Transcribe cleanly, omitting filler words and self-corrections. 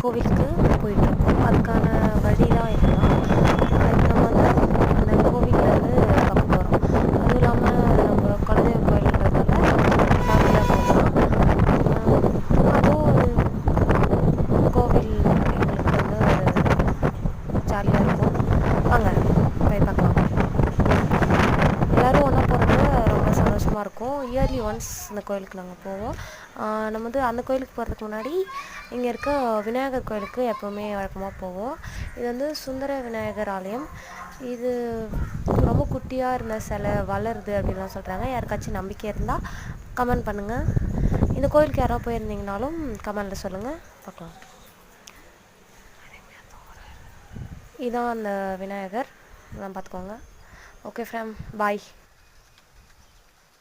கோவிலுக்கு போயிட்டுருக்கோம். அதுக்கான வழி தான் இதெல்லாம். இப்போ நம்ம வந்து அந்த கோவில்லேருந்து பார்க்க போகிறோம். அதுவும் இல்லாமல் நம்ம குலதெய்வ கோயில்ன்றதால ஃபேமிலியாக போகலாம். அதுவும் ஒரு கோவில் எங்களுக்கு வந்து ஜாலியாக இருக்கும். வாங்க போய் பார்க்கலாம். எல்லோரும் ஒன்றா போகிறது ரொம்ப சந்தோஷமாக இருக்கும். இயர்லி ஒன்ஸ் இந்த கோயிலுக்கு நாங்கள் போவோம். நம்ம வந்து அந்த கோயிலுக்கு போகிறதுக்கு முன்னாடி இங்கே இருக்க விநாயகர் கோயிலுக்கு எப்போவுமே வழக்கமாக போவோம். இது வந்து சுந்தர விநாயகர் ஆலயம். இது ரொம்ப குட்டியாக இருந்த சிலை வளருது அப்படின்லாம் சொல்கிறாங்க. யாருக்காச்சும் நம்பிக்கை இருந்தால் கமெண்ட் பண்ணுங்கள். இந்த கோயிலுக்கு யாராவது போயிருந்தீங்கனாலும் கமெண்டில் சொல்லுங்கள், பார்க்கலாம். இதுதான் அந்த விநாயகர், இதெல்லாம் பார்த்துக்கோங்க. ஓகே ஃப்ரெண்ட், பாய்.